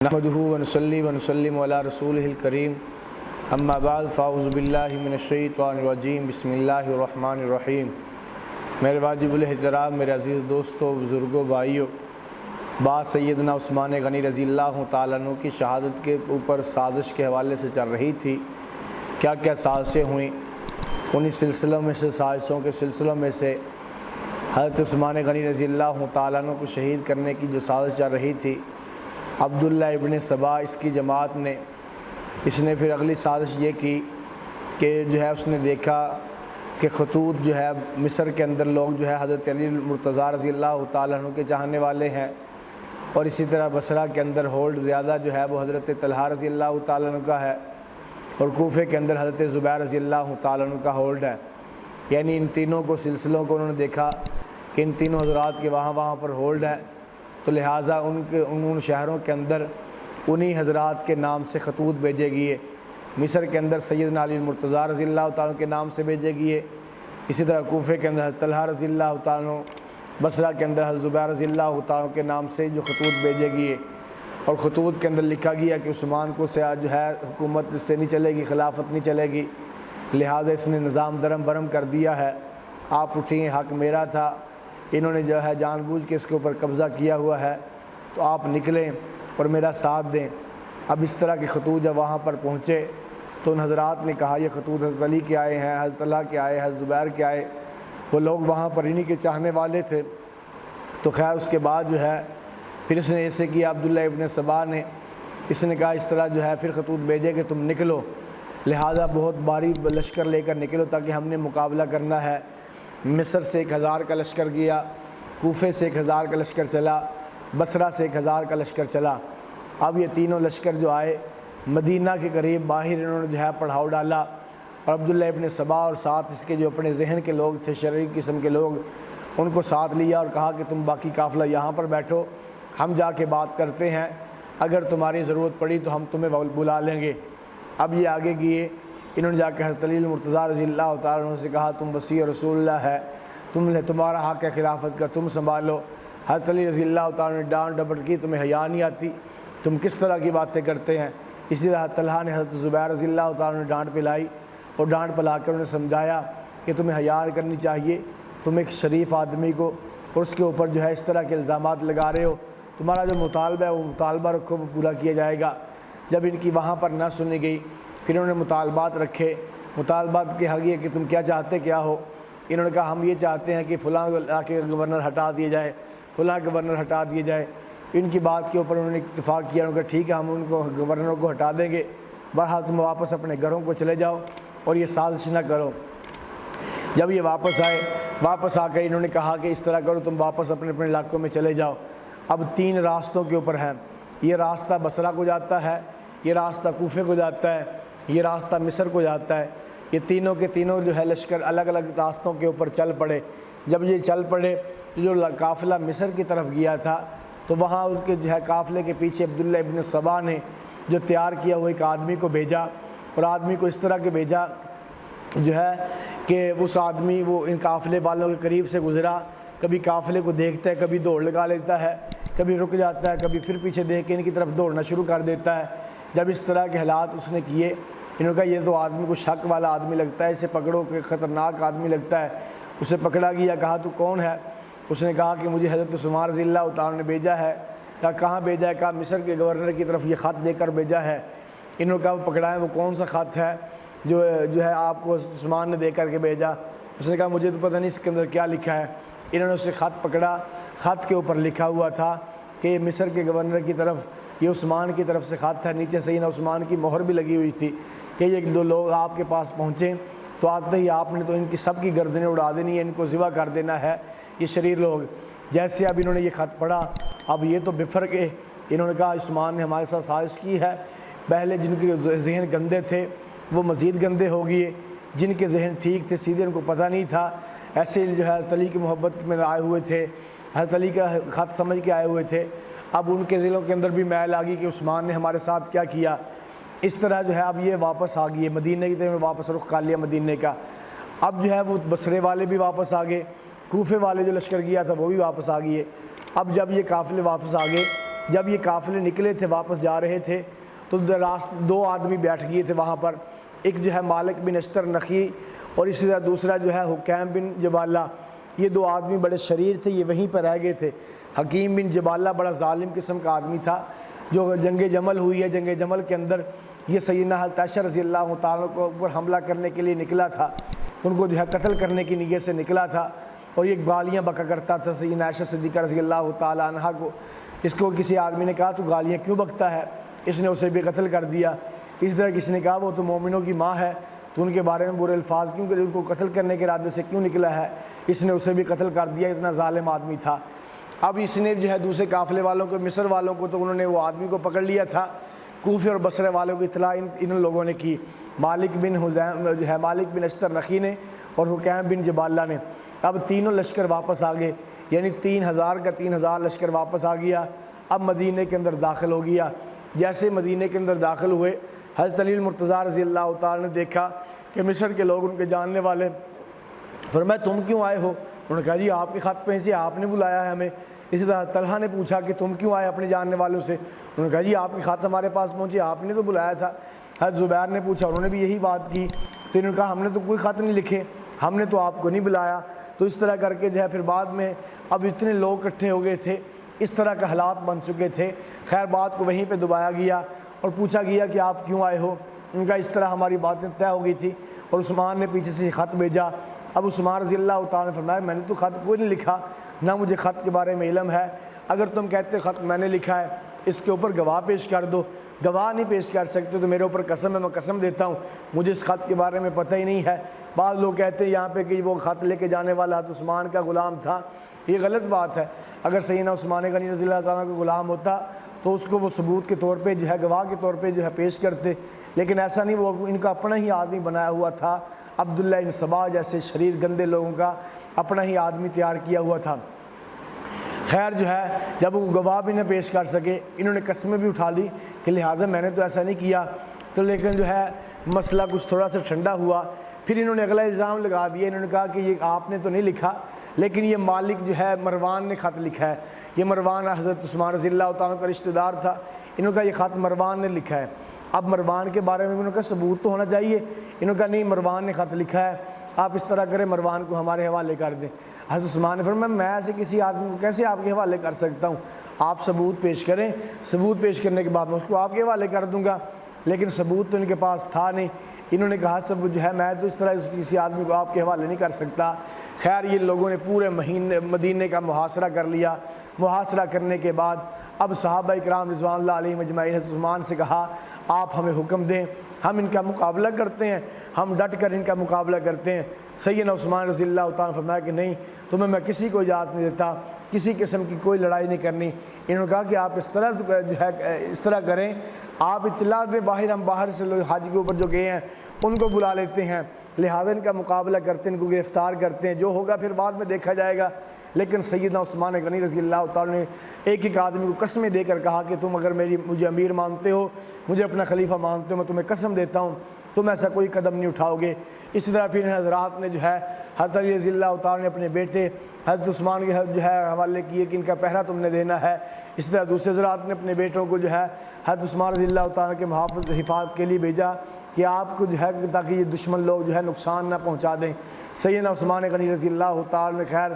نحمدہ ونصلی ونسلم علی رسولہ الکریم اما بعد فاعوذ باللہ من الشیطان الرجیم بسم اللہ الرحمن الرحیم۔ میرے واجب الاحترام میرے عزیز دوستوں، بزرگوں، بھائیوں، بعد سیدنا عثمان غنی رضی اللہ تعالیٰ عنہ کی شہادت کے اوپر سازش کے حوالے سے چل رہی تھی۔ کیا کیا سازشیں ہوئیں، انہی سلسلوں میں سے سازشوں کے سلسلوں میں سے حضرت عثمان غنی رضی اللہ تعالیٰ عنہ کو شہید کرنے کی جو سازش چل رہی تھی، عبداللہ ابن سبا اس کی جماعت نے، اس نے پھر اگلی سازش یہ کی کہ جو ہے اس نے دیکھا کہ خطوط جو ہے مصر کے اندر لوگ جو ہے حضرت علی المرتضیٰ رضی اللہ تعالیٰ عنہ کے چاہنے والے ہیں، اور اسی طرح بصرہ کے اندر ہولڈ زیادہ جو ہے وہ حضرت طلحہ رضی اللہ تعالیٰ عنہ کا ہے، اور کوفے کے اندر حضرت زبیر رضی اللہ تعالیٰ عنہ کا ہولڈ ہے۔ یعنی ان تینوں کو سلسلوں کو انہوں نے دیکھا کہ ان تینوں حضرات کے وہاں پر ہولڈ ہے، تو لہٰذا ان شہروں کے اندر انہی حضرات کے نام سے خطوط بھیجے گئے۔ مصر کے اندر سیدنا علی المرتضیٰ رضی اللہ تعالیٰ کے نام سے بھیجے گئے، اسی طرح کوفے کے اندر حضرت طلحہ رضی اللہ تعالیٰ، بصرہ کے اندر حضرت زبیر رضی اللہ تعالیٰ کے نام سے جو خطوط بھیجے گئے، اور خطوط کے اندر لکھا گیا کہ عثمان کو سے جو ہے حکومت اس سے نہیں چلے گی، خلافت نہیں چلے گی، لہٰذا اس نے نظام درم برم کر دیا ہے، آپ اٹھیں، حق میرا تھا، انہوں نے جو ہے جان بوجھ کے اس کے اوپر قبضہ کیا ہوا ہے، تو آپ نکلیں اور میرا ساتھ دیں۔ اب اس طرح کے خطوط جب وہاں پر پہنچے تو ان حضرات نے کہا یہ خطوط حضرت علی کے آئے ہیں، حضرت طلحہ کے آئے، حضرت زبیر کے آئے، وہ لوگ وہاں پر انہی کے چاہنے والے تھے۔ تو خیر اس کے بعد جو ہے پھر اس نے ایسے کیا، عبداللہ ابن سبا نے، اس نے کہا اس طرح جو ہے پھر خطوط بھیجے کہ تم نکلو، لہٰذا بہت بھاری لشکر لے کر نکلو تاکہ ہم نے مقابلہ کرنا ہے۔ مصر سے 1000 کا لشکر گیا، کوفے سے 1000 کا لشکر چلا، بصرہ سے 1000 کا لشکر چلا۔ اب یہ تینوں لشکر جو آئے مدینہ کے قریب باہر انہوں نے جو ہے پڑاؤ ڈالا، اور عبداللہ ابن سبا اور ساتھ اس کے جو اپنے ذہن کے لوگ تھے، شرعی قسم کے لوگ، ان کو ساتھ لیا اور کہا کہ تم باقی قافلہ یہاں پر بیٹھو، ہم جا کے بات کرتے ہیں، اگر تمہاری ضرورت پڑی تو ہم تمہیں بلا لیں گے۔ اب یہ آگے گئے، انہوں نے جا کے حضرت علی المرتضیٰ رضی اللہ تعالیٰ عنہ سے کہا تم وصی رسول اللہ ہے، تمہارا حق ہے خلافت کا، تم سنبھالو۔ حضرت علی رضی اللہ تعالیٰ نے ڈانٹ ڈپٹ کی، تمہیں حیا نہیں آتی، تم کس طرح کی باتیں کرتے ہیں۔ اسی طرح طلحہ نے حضرت زبیر رضی اللہ تعالیٰ نے ڈانٹ پلائی، اور ڈانٹ پلا کر انہیں سمجھایا کہ تمہیں حیا کرنی چاہیے، تم ایک شریف آدمی کو اور اس کے اوپر جو ہے اس طرح کے الزامات لگا رہے ہو، تمہارا جو مطالبہ ہے وہ مطالبہ رکھو، وہ پورا کیا جائے گا۔ جب ان کی وہاں پر نہ سنی گئی، پھر انہوں نے مطالبات رکھے، مطالبات کے حق یہ کہ تم کیا چاہتے کیا ہو۔ انہوں نے کہا ہم یہ چاہتے ہیں کہ فلاں علاقے کا گورنر ہٹا دیا جائے، فلاں گورنر ہٹا دیا جائے۔ ان کی بات کے اوپر انہوں نے اتفاق کیا، انہوں نے کہا ٹھیک ہے ہم ان کو گورنروں کو ہٹا دیں گے، بہرحال تم واپس اپنے گھروں کو چلے جاؤ اور یہ سازش نہ کرو۔ جب یہ واپس آئے، واپس آ کر انہوں نے کہا کہ اس طرح کرو، تم واپس اپنے اپنے علاقوں میں چلے جاؤ۔ اب 3 راستوں کے اوپر ہیں، یہ راستہ بصرہ کو جاتا ہے، یہ راستہ کوفے کو جاتا ہے، یہ راستہ مصر کو جاتا ہے۔ یہ تینوں کے تینوں جو ہے لشکر الگ الگ راستوں کے اوپر چل پڑے۔ جب یہ چل پڑے تو جو قافلہ مصر کی طرف گیا تھا تو وہاں اس کے جو ہے قافلے کے پیچھے عبداللہ ابن سبا نے جو تیار کیا ہوا ایک آدمی کو بھیجا، اور آدمی کو اس طرح کے بھیجا جو ہے کہ اس آدمی وہ ان قافلے والوں کے قریب سے گزرا، کبھی قافلے کو دیکھتا ہے، کبھی دوڑ لگا لیتا ہے، کبھی رک جاتا ہے، کبھی پھر پیچھے دیکھ کے ان کی طرف دوڑنا شروع کر دیتا ہے۔ جب اس طرح کے حالات اس نے کیے، انہوں نے کہا یہ تو آدمی کو شک والا آدمی لگتا ہے، اسے پکڑو کہ خطرناک آدمی لگتا ہے۔ اسے پکڑا گیا، کہا تو کون ہے؟ اس نے کہا کہ مجھے حضرت عثمان رضی اللہ تعالیٰ نے بھیجا ہے۔ کہا کہاں بھیجا ہے؟ کہا مصر کے گورنر کی طرف یہ خط دے کر بھیجا ہے۔ انہوں نے کہا وہ پکڑائیں، وہ کون سا خط ہے جو ہے آپ کو عثمان نے دے کر کے بھیجا؟ اس نے کہا مجھے تو پتہ نہیں اس کے اندر کیا لکھا ہے۔ انہوں نے اسے خط پکڑا، خط کے اوپر لکھا ہوا تھا کہ یہ مصر کے گورنر کی طرف، یہ عثمان کی طرف سے خط ہے، نیچے سیدنا عثمان کی مہر بھی لگی ہوئی تھی کہ یہ 2 لوگ آپ کے پاس پہنچیں تو آتے ہی آپ نے تو ان کی سب کی گردنیں اڑا دینی ہے، ان کو ذبح کر دینا ہے، یہ شریر لوگ۔ جیسے اب انہوں نے یہ خط پڑھا، اب یہ تو بفر گئے، انہوں نے کہا عثمان نے ہمارے ساتھ سازش کی ہے۔ پہلے جن کے ذہن گندے تھے وہ مزید گندے ہو گئے، جن کے ذہن ٹھیک تھے سیدھے ان کو پتہ نہیں تھا، ایسے جو ہے حضرت علی کی محبت میں آئے ہوئے تھے، حضرت علی کا خط سمجھ کے آئے ہوئے تھے، اب ان کے دلوں کے اندر بھی میل آ گئی کہ عثمان نے ہمارے ساتھ کیا کیا۔ اس طرح جو ہے اب یہ واپس آ گئی، مدینہ کی طرف واپس رخ کر لیا مدینہ کا۔ اب جو ہے وہ بصرے والے بھی واپس آ گئے، کوفے والے جو لشکر گیا تھا وہ بھی واپس آ گئے۔ اب جب یہ قافلے واپس آ گئے جب یہ قافلے نکلے تھے واپس جا رہے تھے تو دو آدمی بیٹھ گئے تھے وہاں پر، ایک جو ہے مالک بن اشتر نخی اور اسی طرح دوسرا جو ہے حکیم بن جبالہ۔ یہ دو آدمی بڑے شریر تھے، یہ وہیں پر رہ گئے تھے۔ حکیم بن جبالہ بڑا ظالم قسم کا آدمی تھا، جو جنگ جمل ہوئی ہے، جنگ جمل کے اندر یہ سیدنا حضرت عائشہ رضی اللہ تعالیٰ کو اوپر حملہ کرنے کے لیے نکلا تھا، ان کو جو ہے قتل کرنے کی نیت سے نکلا تھا، اور یہ گالیاں بکا کرتا تھا سیدنا عائشہ صدیقہ رضی اللہ تعالیٰ عنہا کو۔ اس کو کسی آدمی نے کہا تو گالیاں کیوں بکتا ہے، اس نے اسے بھی قتل کر دیا۔ اس طرح کسی نے کہا وہ تو مومنوں کی ماں ہے، تو ان کے بارے میں برے الفاظ کیوں، ان کو قتل کرنے کے ارادے سے کیوں نکلا ہے، اس نے اسے بھی قتل کر دیا، اتنا ظالم آدمی تھا۔ اب اس نے جو ہے دوسرے قافلے والوں کو، مصر والوں کو، تو انہوں نے وہ آدمی کو پکڑ لیا تھا۔ کوفے اور بصرے والوں کو اطلاع ان لوگوں نے کی، مالک بن اشتر نخی نے اور حکیم بن جبالہ نے۔ اب تینوں لشکر واپس آ گئے، یعنی 3000 کا 3000 لشکر واپس آ گیا۔ اب مدینہ کے اندر داخل ہو گیا۔ جیسے مدینہ کے اندر داخل ہوئے، حضرت علی المرتضیٰ رضی اللہ تعالیٰ نے دیکھا کہ مصر کے لوگ، ان کے جاننے والے، فرمایا تم کیوں آئے ہو؟ انہوں نے کہا جی آپ کے خط پہ سے آپ نے بلایا ہے ہمیں۔ اسی طرح طلحہ نے پوچھا کہ تم کیوں آئے اپنے جاننے والوں سے؟ انہوں نے کہا جی آپ کے خط ہمارے پاس پہنچے، آپ نے تو بلایا تھا۔ حضرت زبیر نے پوچھا، انہوں نے بھی یہی بات کی۔ تو انہوں نے کہا ہم نے تو کوئی خط نہیں لکھے، ہم نے تو آپ کو نہیں بلایا۔ تو اس طرح کر کے جو ہے پھر بعد میں اب اتنے لوگ اکٹھے ہو گئے تھے، اس طرح کا حالات بن چکے تھے۔ خیر بات کو وہیں پہ دبایا گیا اور پوچھا گیا کہ آپ کیوں آئے ہو؟ ان کا اس طرح ہماری باتیں طے ہو گئی تھی، اور عثمان نے پیچھے سے خط بھیجا۔ اب عثمان رضی اللہ تعالیٰ نے فرمایا میں نے تو خط کوئی نہیں لکھا، نہ مجھے خط کے بارے میں علم ہے، اگر تم کہتے خط میں نے لکھا ہے اس کے اوپر گواہ پیش کر دو۔ گواہ نہیں پیش کر سکتے تو میرے اوپر قسم ہے، میں قسم دیتا ہوں مجھے اس خط کے بارے میں پتہ ہی نہیں ہے۔ بعض لوگ کہتے ہیں یہاں پہ کہ وہ خط لے کے جانے والا حضرت عثمان کا غلام تھا، یہ غلط بات ہے۔ اگر سیدنا عثمان غنی رضی اللہ تعالیٰ کا غلام ہوتا تو اس کو وہ ثبوت کے طور پہ جو ہے، گواہ کے طور پہ جو ہے پیش کرتے، لیکن ایسا نہیں، وہ ان کا اپنا ہی آدمی بنایا ہوا تھا، عبداللہ بن سبا جیسے شریر گندے لوگوں کا اپنا ہی آدمی تیار کیا ہوا تھا۔ خیر جو ہے جب وہ گواہ بھی نہ پیش کر سکے، انہوں نے قسمیں بھی اٹھا لی کہ لہٰذا میں نے تو ایسا نہیں کیا۔ تو لیکن جو ہے مسئلہ کچھ تھوڑا سا ٹھنڈا ہوا، پھر انہوں نے اگلا الزام لگا دیا۔ انہوں نے کہا کہ یہ آپ نے تو نہیں لکھا، لیکن یہ مالک جو ہے مروان نے خط لکھا ہے، یہ مروان حضرت عثمان رضی اللہ تعالیٰ کا رشتہ دار تھا، انہوں نے کہا یہ خط مروان نے لکھا ہے۔ اب مروان کے بارے میں انہوں نے کہا ثبوت تو ہونا چاہیے، انہوں نے کہا نہیں مروان نے خط لکھا ہے، آپ اس طرح کریں مروان کو ہمارے حوالے کر دیں۔ حضرت عثمان نے فرمایا میں ایسے کسی آدمی کو کیسے آپ کے حوالے کر سکتا ہوں، آپ ثبوت پیش کریں، ثبوت پیش کرنے کے بعد میں اس کو آپ کے حوالے کر دوں گا، لیکن ثبوت تو ان کے پاس تھا نہیں۔ انہوں نے کہا سب جو ہے میں تو اس طرح کسی آدمی کو آپ کے حوالے نہیں کر سکتا۔ خیر یہ لوگوں نے پورے مدینے کا محاصرہ کر لیا۔ محاصرہ کرنے کے بعد اب صحابہ اکرام رضوان اللہ علیہم اجمعین حضرت عثمان سے کہا آپ ہمیں حکم دیں، ہم ان کا مقابلہ کرتے ہیں، ہم ڈٹ کر ان کا مقابلہ کرتے ہیں۔ سیدنا عثمان رضی اللہ تعالیٰ نے فرمایا کہ نہیں، تمہیں میں کسی کو اجازت نہیں دیتا، کسی قسم کی کوئی لڑائی نہیں کرنی۔ انہوں نے کہا کہ آپ اس طرح جو ہے اس طرح کریں، آپ اطلاع دیں باہر، ہم باہر سے لوگ حج کے اوپر جو گئے ہیں ان کو بلا لیتے ہیں، لہٰذا ان کا مقابلہ کرتے ہیں، ان کو گرفتار کرتے ہیں، جو ہوگا پھر بعد میں دیکھا جائے گا۔ لیکن سیدنا عثمان غنی رضی اللہ تعالیٰ نے ایک ایک آدمی کو قسمیں دے کر کہا کہ تم اگر مجھے امیر مانتے ہو، مجھے اپنا خلیفہ مانتے ہو، میں تمہیں قسم دیتا ہوں تم ایسا کوئی قدم نہیں اٹھاؤ گے۔ اسی طرح پھر حضرات نے جو ہے حضرت علی رضی اللہ تعالیٰ نے اپنے بیٹے حضرت عثمان کے جو ہے حوالے کیے کہ ان کا پہرا تم نے دینا ہے۔ اسی طرح دوسرے حضرات نے اپنے بیٹوں کو جو ہے حضرت عثمان رضی اللہ تعالیٰ کے محافظ حفاظت کے لیے بھیجا کہ آپ کو جو ہے تاکہ یہ دشمن لوگ جو ہے نقصان نہ پہنچا دیں۔ سیدنا عثمان غنی رضی اللہ تعالیٰ نے خیر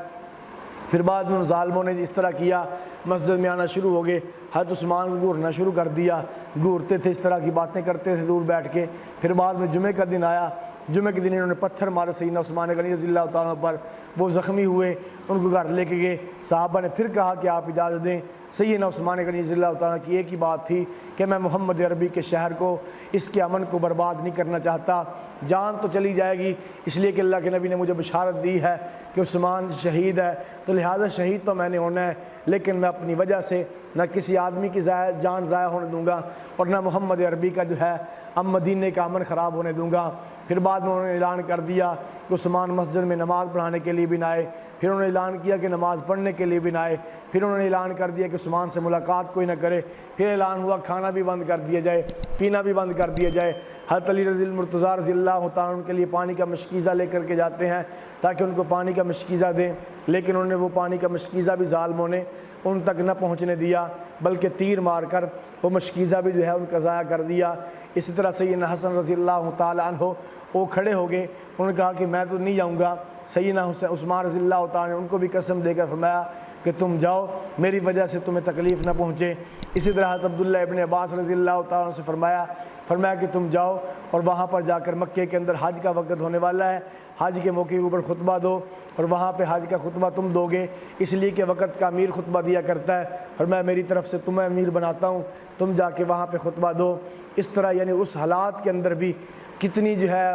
پھر بعد میں ان ظالموں نے اس طرح کیا، مسجد میں آنا شروع ہو گئے، حضرت عثمان کو گھورنا شروع کر دیا، گھورتے تھے، اس طرح کی باتیں کرتے تھے دور بیٹھ کے۔ پھر بعد میں جمعے کا دن آیا، جمعے کے دن انہوں نے پتھر مارے سیدنا عثمان غنی رضی اللہ تعالیٰ پر، وہ زخمی ہوئے، ان کو گھر لے کے گئے۔ صحابہ نے پھر کہا کہ آپ اجازت دیں۔ سیدنا عثمان غنی رضی اللہ تعالیٰ کی ایک ہی بات تھی کہ میں محمد عربی کے شہر کو، اس کے امن کو برباد نہیں کرنا چاہتا، جان تو چلی جائے گی، اس لیے کہ اللہ کے نبی نے مجھے بشارت دی ہے کہ عثمان شہید ہے، تو لہٰذا شہید تو میں نے ہونا ہے، لیکن میں اپنی وجہ سے نہ کسی آدمی کی جان ضائع ہونے دوں گا اور نہ محمد عربی کا جو ہے مدینے کا امن خراب ہونے دوں گا۔ پھر بعد میں انہوں نے اعلان کر دیا کہ عثمان مسجد میں نماز پڑھانے کے لیے بھی نہ آئے، پھر انہوں نے اعلان کیا کہ نماز پڑھنے کے لیے بھی نہ آئے، پھر انہوں نے اعلان کر دیا کہ عثمان سے ملاقات کوئی نہ کرے، پھر اعلان ہوا کھانا بھی بند کر دیا جائے۔ پینا بھی بند کر دیا جائے۔ حضرت علی رضی المرتضیٰ رضی اللہ تعالیٰ عنہ کے لیے پانی کا مشکیزہ لے کر کے جاتے ہیں تاکہ ان کو پانی کا مشکیزہ دیں، لیکن انہوں نے وہ پانی کا مشکیزہ بھی ظالموں نے ان تک نہ پہنچنے دیا، بلکہ تیر مار کر وہ مشکیزہ بھی جو ہے ان کا ضائع کر دیا۔ اسی طرح سیدنا حسن رضی اللہ تعالیٰ عنہ وہ کھڑے ہو گئے، انہوں نے کہا کہ میں تو نہیں جاؤں گا۔ سیدنا عثمان رضی اللہ تعالیٰ نے ان کو بھی قسم دے کر فرمایا کہ تم جاؤ، میری وجہ سے تمہیں تکلیف نہ پہنچے۔ اسی طرح حضرت عبداللہ ابن عباس رضی اللہ تعالیٰ عنہ سے فرمایا کہ تم جاؤ اور وہاں پر جا کر مکے کے اندر حج کا وقت ہونے والا ہے، حج کے موقع کے اوپر خطبہ دو، اور وہاں پہ حج کا خطبہ تم دو گے، اس لیے کہ وقت کا امیر خطبہ دیا کرتا ہے، اور میں میری طرف سے تمہیں امیر بناتا ہوں، تم جا کے وہاں پہ خطبہ دو۔ اس طرح یعنی اس حالات کے اندر بھی کتنی جو ہے